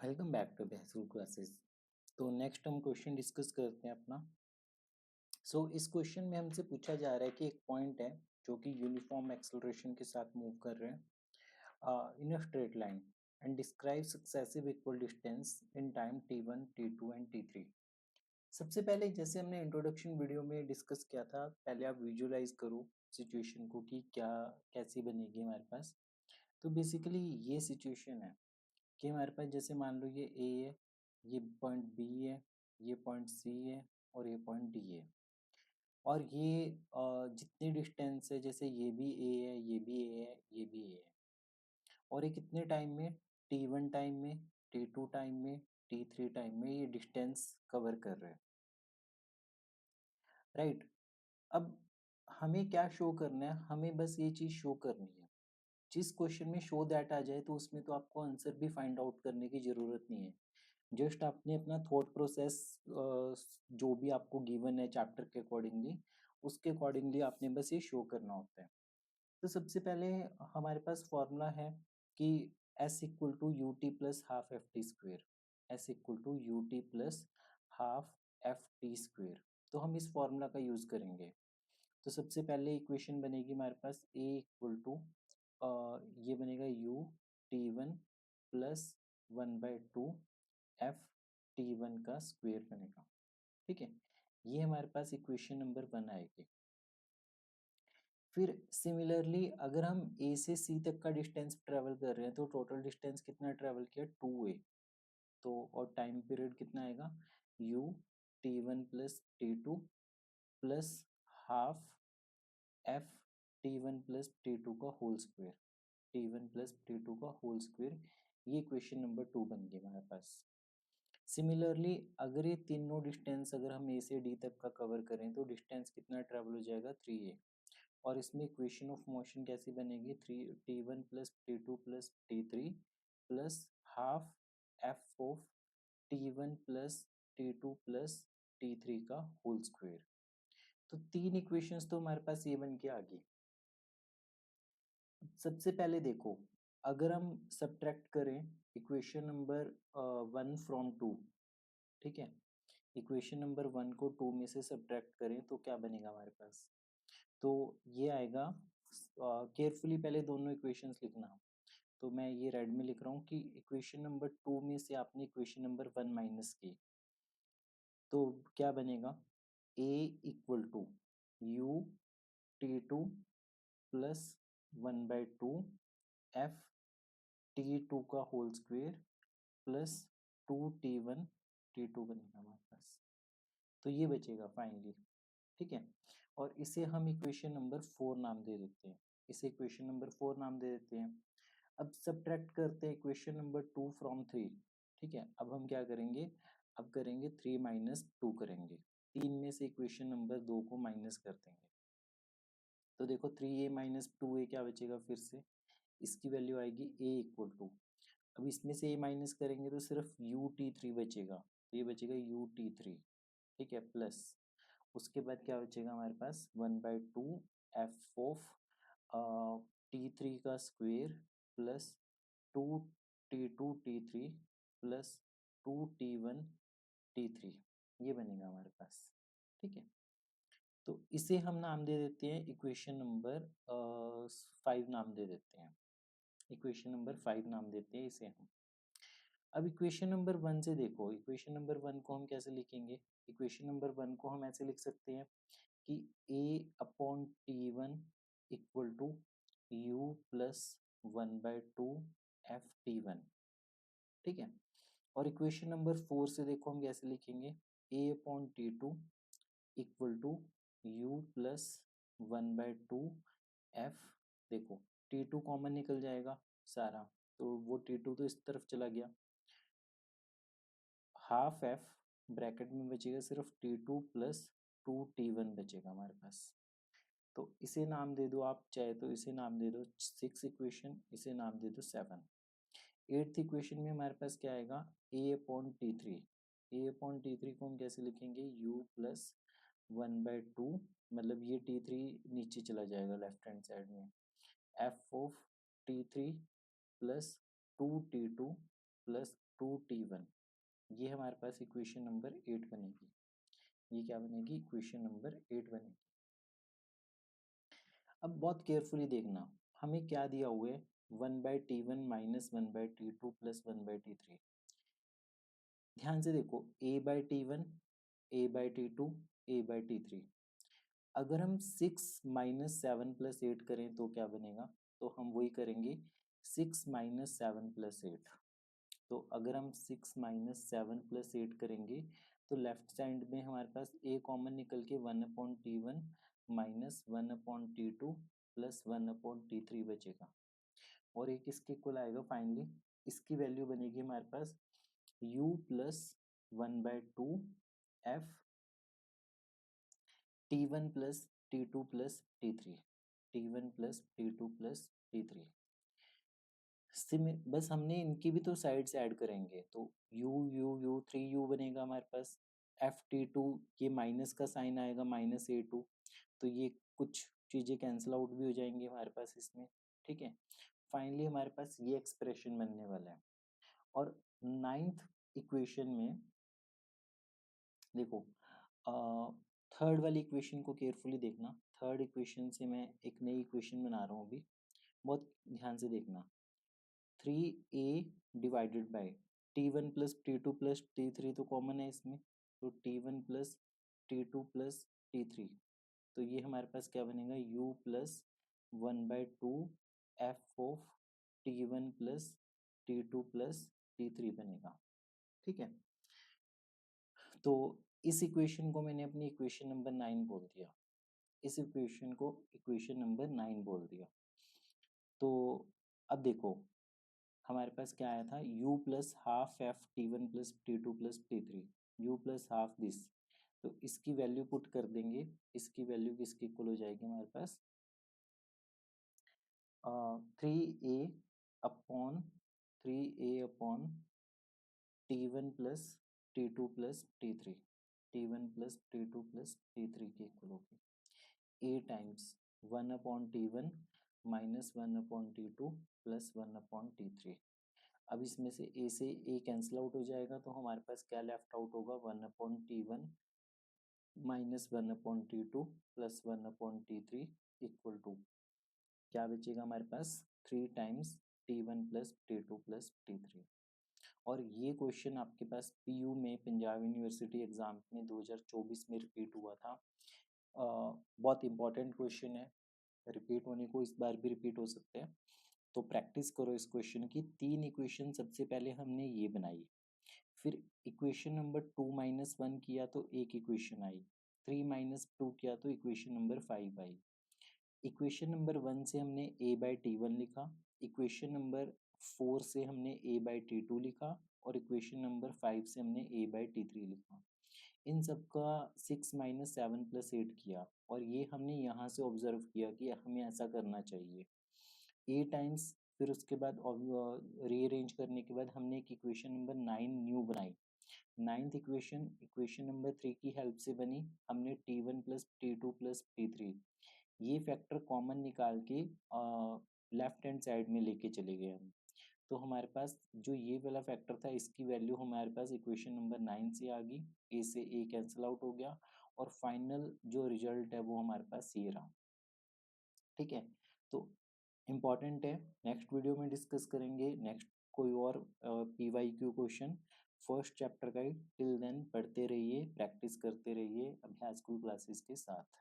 Welcome back to Behsoor classes. तो next हम question discuss करते हैं अपना। इस क्वेश्चन में हमसे पूछा जा रहा है कि एक पॉइंट है जो कि यूनिफॉर्म एक्सेलरेशन के साथ मूव कर रहे हैं in a straight line and describe successive equal distance in time t1 t2 and t3। सबसे पहले जैसे हमने इंट्रोडक्शन वीडियो में डिस्कस किया था, पहले आप विजुअलाइज करो सिचुएशन को कि क्या कैसी बनेगी हमारे पास। तो बेसिकली ये सिचुएशन है कि हमारे पास जैसे मान लो ये ए है, ये पॉइंट बी है, ये पॉइंट सी है और ये पॉइंट डी है। और ये जितनी डिस्टेंस है, जैसे ये भी ए है, ये भी ए है, ये भी ए है, और ये कितने टाइम में, t1 टाइम में, t2 टाइम में, t3 टाइम में ये डिस्टेंस कवर कर रहे हैं, राइट। अब हमें क्या शो करना है, हमें बस ये चीज शो करनी है। जिस क्वेश्चन में शो दैट आ जाए तो उसमें तो आपको आंसर भी फाइंड आउट करने की जरूरत नहीं है। जस्ट आपने अपना थॉट प्रोसेस जो भी आपको गिवन है चैप्टर के अकॉर्डिंगली, उसके अकॉर्डिंगली आपने बस ये शो करना होता है। तो सबसे पहले हमारे पास फॉर्मूला है कि s equal to U T plus half F T square, S equal to U T plus half F T square. तो हम इस फॉर्मूला का यूज करेंगे। तो सबसे पहले इक्वेशन बनेगी हमारे पास a इक्वल टू ये बनेगा u t1 plus 1/2 F t1 का स्क्वायर बनेगा, ठीक है। ये हमारे पास इक्वेशन नंबर 1 आएगी। फिर सिमिलरली अगर हम ए से सी तक का डिस्टेंस ट्रेवल कर रहे हैं तो टोटल डिस्टेंस कितना ट्रेवल किया, 2a। तो और टाइम पीरियड कितना आएगा, u t1 plus t2 plus half F t1 plus t2 का whole square, t1 plus t2 का होल स्क्वायर। ये इक्वेशन नंबर 2 बन गई हमारे पास। सिमिलरली अगर ये तीनों डिस्टेंस अगर हम ए से डी तक का कवर करें तो डिस्टेंस कितना ट्रेवल हो जाएगा, 3a। और इसमें इक्वेशन ऑफ मोशन कैसी बनेगी, three t1 plus t2 plus t3 plus half F of t1 plus t2 plus t3 का होल स्क्वायर। तो तीन इक्वेशंस तो हमारे पास ये बन के आ गई। सबसे पहले देखो, अगर हम सब्ट्रैक्ट करें इक्वेशन नंबर 1 फ्रॉम 2, ठीक है, इक्वेशन नंबर 1 को 2 में से सब्ट्रैक्ट करें तो क्या बनेगा हमारे पास। तो ये आएगा, केयरफुली पहले दोनों इक्वेशंस लिखना। तो मैं ये रेड में लिख रहा हूँ कि इक्वेशन नंबर 2 में से आपने इक्वेशन नंबर 1 माइनस की, तो क्या बनेगा, a equal to U t2 plus 1/2 F t2 का whole square plus 2t1 t2 बनेगा हमारे पास। तो ये बचेगा फाइनली, ठीक है। और इसे हम इक्वेशन नंबर 4 नाम दे देते हैं, इसे इक्वेशन नंबर 4 नाम दे देते हैं। अब सब्ट्रैक्ट करते हैं इक्वेशन नंबर 2 फ्रॉम 3, ठीक है। अब हम क्या करेंगे, अब करेंगे 3 माइनस 2 करेंगे, 3 में से इक्वेशन नंबर 2 को माइनस कर देंगे। तो देखो 3a माइनस 2a क्या बचेगा, फिर से इसकी वैल्यू आएगी a इक्वल टू, अब इसमें से a माइनस करेंगे तो सिर्फ ut3 बचेगा, तो ये बचेगा ut3, ठीक है, प्लस उसके बाद क्या बचेगा हमारे पास, 1/2 एफ ऑफ t3 का square plus 2t2 t3 plus 2t1 t3, ये बनेगा हमारे पास, ठीक है। तो इसे हम नाम दे देते हैं इक्वेशन नंबर 5 नाम दे देते हैं, इक्वेशन नंबर 5 नाम देते हैं इसे हम। अब इक्वेशन नंबर 1 से देखो, इक्वेशन नंबर 1 को हम कैसे लिखेंगे, इक्वेशन नंबर 1 को हम ऐसे लिख सकते हैं कि a upon t1 equal to u plus 1/2 F t1, ठीक है। और इक्वेशन नंबर 4 से देखो हम कैसे लिखेंगे, a upon t2 equal to u plus 1/2 F, देखो t2 कॉमन निकल जाएगा सारा, तो वो t2 तो इस तरफ चला गया, हाफ एफ ब्रैकेट में बचेगा सिर्फ t2 प्लस 2t1 बचेगा हमारे पास। तो इसे नाम दे दो, आप चाहे तो इसे नाम दे दो 6 इक्वेशन, इसे नाम दे दो 7। एट्थ इक्वेशन में हमारे पास क्या आएगा, a upon t3, a upon t3 को हम कैसे लिखेंगे, u प्लस 1/2, मतलब ये t3 नीचे चला जाएगा लेफ्ट हैंड साइड में, f of t3 plus 2t2 plus 2t1, ये हमारे पास इक्वेशन नंबर 8 बनेगी। ये क्या बनेगी? इक्वेशन नंबर 8 बनेगी। अब बहुत केयरफुली देखना, हमें क्या दिया हुआ है? 1/t1 minus 1/t2 plus 1/t3। ध्यान से देखो, a/t1, a/t2, a/t3। अगर हम 6 माइनस 7 प्लस 8 करें तो क्या बनेगा? तो हम वही करेंगे, 6 माइनस 7 प्लस 8। तो अगर हम 6 माइनस 7 प्लस 8 करेंगे तो लेफ्ट साइड में हमारे पास a कॉमन निकल के 1/t1 minus 1/t2 plus 1/t3 बचेगा, और एक इसके इक्वल आएगा फाइनली। इसकी वैल्यू बनेगी हमारे पास u plus 1/2 f t1 plus t2 plus t3, t1 plus t2 plus t3। बस हमने इनकी भी तो साइड्स ऐड करेंगे, तो u u u 3u बनेगा हमारे पास। एफ टी टू, ये माइनस का साइन आएगा, -a2, तो ये कुछ चीजें कैंसिल आउट भी हो जाएंगी हमारे पास इसमें। ठीक है, फाइनली हमारे पास ये एक्सप्रेशन बनने वाला है। और नाइन्थ इक्वेशन में देखो, थर्ड वाली इक्वेशन को केयरफुली देखना। थर्ड इक्वेशन से मैं एक नई इक्वेशन बना रहा हूँ अभी, बहुत ध्यान से देखना। 3a divided by t1 plus t2 plus t3 तो कॉमन है इसमें, तो t1 plus t2 plus t3, तो ये हमारे पास क्या बनेगा? u plus 1/2 f of t1 plus t2 plus t3 बनेगा। ठीक है, तो इस इक्वेशन को मैंने अपनी इक्वेशन नंबर 9 बोल दिया। इस इक्वेशन को इक्वेशन नंबर 9 बोल दिया। तो अब देखो, हमारे पास क्या आया था? u plus half F t1 plus t2 plus t3, u plus half this, तो इसकी वैल्यू पुट कर देंगे। इसकी वैल्यू किसकी इक्वल हो जाएगी हमारे पास? 3a upon 3a upon t1 plus t2 plus t3, t1 plus t2 plus t3 की इक्वल होगी a times 1/t1 minus 1/t2 plus 1/t3। अब इसमें से a से a कैंसिल आउट हो जाएगा, तो हमारे पास क्या लेफ्ट आउट होगा? 1/t1 minus 1/t2 plus 1/t3 equal to क्या बचेगा हमारे पास? 3 times t1 plus t2 plus t3। और ये क्वेश्चन आपके पास पीयू में, पंजाब यूनिवर्सिटी एग्जाम में 2024 में रिपीट हुआ था। बहुत इंपॉर्टेंट क्वेश्चन है, रिपीट होने को इस बार भी रिपीट हो सकते हैं, तो प्रैक्टिस करो इस क्वेश्चन की। 3 इक्वेशन सबसे पहले हमने ये बनाई, फिर इक्वेशन नंबर 2 - 1 किया तो एक इक्वेशन आई, 3 - 2 किया तो इक्वेशन नंबर 5 आई। इक्वेशन नंबर 1 से हमने a/t1 लिखा, इक्वेशन नंबर 4 से हमने a/t2 लिखा, और इक्वेशन नंबर 5 से हमने a/t3 लिखा। इन सब का 6 - 7 + 8 किया, और ये हमने यहाँ से ऑब्जर्व किया कि हमें ऐसा करना चाहिए a टाइम्स। फिर उसके बाद रीअरेंज करने के बाद हमने एक इक्वेशन नंबर 9 न्यू बनाई। नाइन्थ इक्वेशन इक्वेशन नंबर 3 की हेल्प से बनी। हमने t1 plus t2 plus t3 ये फैक्टर कॉमन निकाल के लेफ्ट हैंड साइड में लेके चले गए हम, तो हमारे पास जो ये वाला फैक्टर था इसकी वैल्यू हमारे पास इक्वेशन नंबर 9 से आ गई, ए से ए कैंसिल आउट हो गया, और फाइनल जो रिजल्ट है वो हमारे पास ये रहा। ठीक है, तो इम्पॉर्टेंट है, नेक्स्ट वीडियो में डिस्कस करेंगे नेक्स्ट कोई और PYQ क्वेश्चन। फर्स्ट चैप्टर का ही, टिल देन पढ़ते रहिए, प्रैक्टिस करते रहिए अभ्यास क्लासेस के साथ।